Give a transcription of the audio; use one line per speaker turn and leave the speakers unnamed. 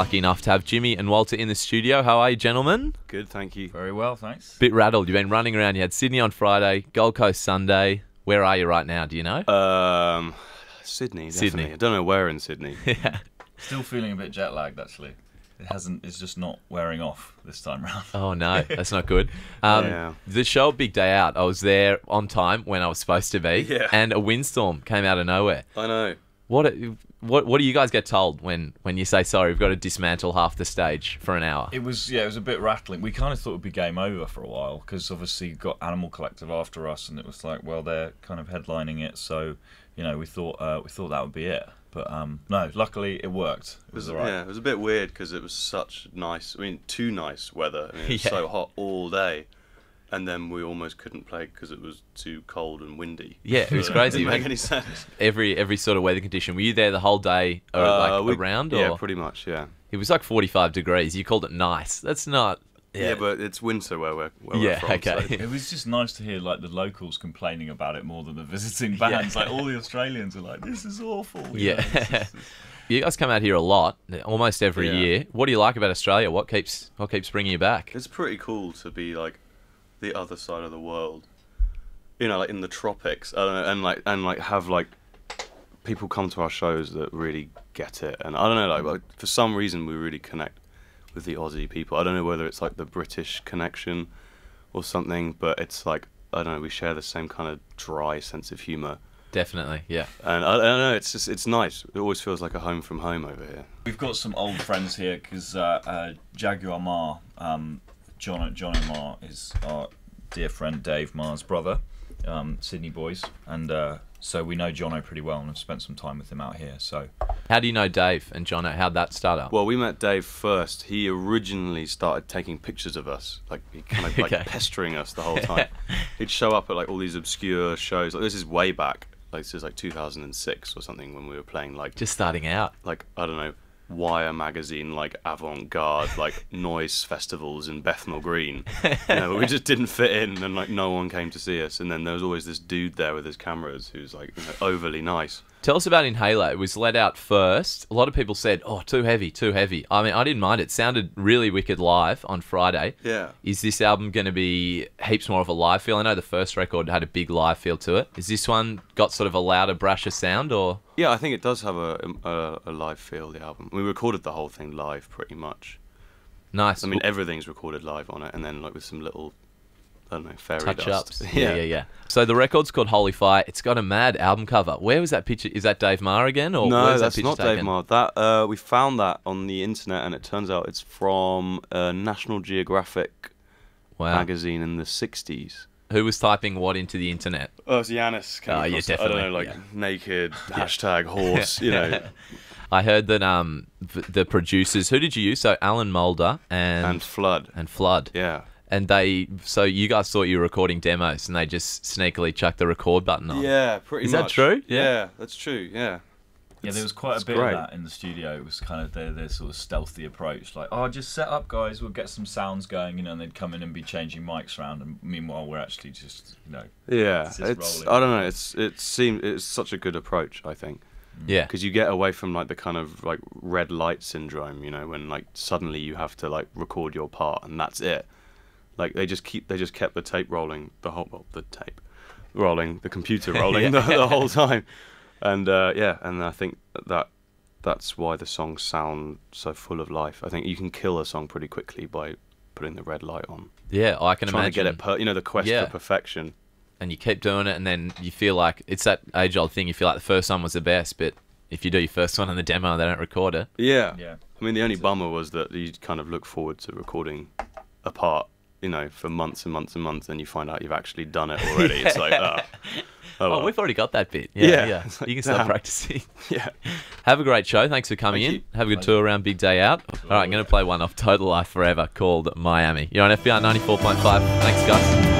lucky enough to have Jimmy and Walter in the studio. How are you, gentlemen?
Good, thank you.
Very well, thanks.
Bit rattled. You've been running around. You had Sydney on Friday, Gold Coast Sunday. Where are you right now? Do you know?
Sydney, definitely.
Sydney.
I don't know where in Sydney.
Yeah.
Still feeling a bit jet lagged, actually. It's just not wearing off this time round.
Oh, no. That's not good.
Yeah.
The show, Big Day Out, I was there on time when I was supposed to be.
Yeah.
And a windstorm came out of nowhere.
I know.
What do you guys get told when you say, sorry, we've got to dismantle half the stage for an hour?
It was a bit rattling. We kind of thought it would be game over for a while because obviously you got Animal Collective after us, and it was like, well, they're kind of headlining it, so we thought that would be it. But no, luckily it worked. It was all right.
Yeah, it was a bit weird because it was such nice, too nice weather. It was so hot all day, and then we almost couldn't play because it was too cold and windy.
Yeah, it was crazy.
It didn't make any sense.
Every sort of weather condition. Were you there the whole day, or around? Or?
Yeah, pretty much. Yeah.
It was like 45 degrees. You called it nice. That's not.
Yeah, but it's winter where we're from.
Okay.
So.
It was just nice to hear like the locals complaining about it more than the visiting bands. Like all the Australians are like, "This is awful."
Yeah. You guys come out here a lot, almost every year. What do you like about Australia? What keeps bringing you back?
It's pretty cool to be like the other side of the world. Like in the tropics. I don't know, and have like people come to our shows that really get it. And I don't know, like for some reason we really connect with the Aussie people. I don't know whether it's like the British connection or something, but it's like, I don't know, we share the same kind of dry sense of humour.
Definitely, yeah.
And I don't know, it's nice. It always feels like a home from home over here.
We've got some old friends here because Jaguar Marr, John Marr is our dear friend Dave Marr's brother, Sydney boys, and so we know Jono pretty well and have spent some time with him out here. So,
how do you know Dave and Jono? How'd that start up?
Well, we met Dave first. He originally started taking pictures of us, like he kind of like pestering us the whole time. He'd show up at like all these obscure shows. Like this is way back. Like this is like 2006 or something when we were playing like
just starting out.
Like I don't know, Wire magazine, like avant-garde, like noise festivals in Bethnal Green. But we just didn't fit in, and like no one came to see us. And then there was always this dude there with his cameras who's like overly nice.
Tell us about Inhaler. It was let out first. A lot of people said, "Oh, too heavy, too heavy." I mean, I didn't mind it. Sounded really wicked live on Friday.
Yeah.
Is this album going to be heaps more of a live feel? I know the first record had a big live feel to it. Is this one got sort of a louder, brasher sound, or?
Yeah, I think it does have a live feel, the album. We recorded the whole thing live, pretty much.
Nice.
I mean, everything's recorded live on it, and then like with some little, I don't know, fairy
touch-ups.
dust.
Yeah. So the record's called Holy Fire. It's got a mad album cover. Where was that picture? Is that Dave Marr again? Or
no,
where's
that's
that picture
not
taken?
Dave Marr. That we found that on the internet, and it turns out it's from a National Geographic magazine in the 60s.
Who was typing what into the internet?
Oh, it's Yanis.
Yeah, definitely.
I don't know, naked, hashtag horse,
I heard that the producers, who did you use? So Alan Mulder
and Flood.
And Flood.
Yeah.
And so you guys thought you were recording demos, and they just sneakily chucked the record button on.
Yeah, pretty much.
Is that true?
Yeah, that's true. Yeah.
Yeah, there was quite a bit of that in the studio. It was kind of their sort of stealthy approach, like, "Oh, just set up, guys. We'll get some sounds going," and they'd come in and be changing mics around, and meanwhile we're actually just,
Yeah,
rolling.
I don't know. It's such a good approach, I think.
Yeah,
because you get away from like the kind of like red light syndrome, when like suddenly you have to like record your part and that's it. Like they just kept the tape rolling, the computer rolling the whole time. And and I think that's why the songs sound so full of life. I think you can kill a song pretty quickly by putting the red light on.
Yeah, I can imagine.
Trying to get it, the quest for perfection.
And you keep doing it, and then you feel like it's that age-old thing. You feel like the first one was the best, but if you do your first one in the demo, they don't record it.
Yeah. I mean, the only bummer was that you kind of look forward to recording a part, for months and months and months, and you find out you've actually done it already. It's like, well.
We've already got that bit. Yeah.
Like,
you can start practicing.
Yeah.
Have a great show. Thanks for coming in. Have a good tour around Big Day Out. All right, I'm going to play one off Total Life Forever called Miami. You're on FBR 94.5. Thanks, guys.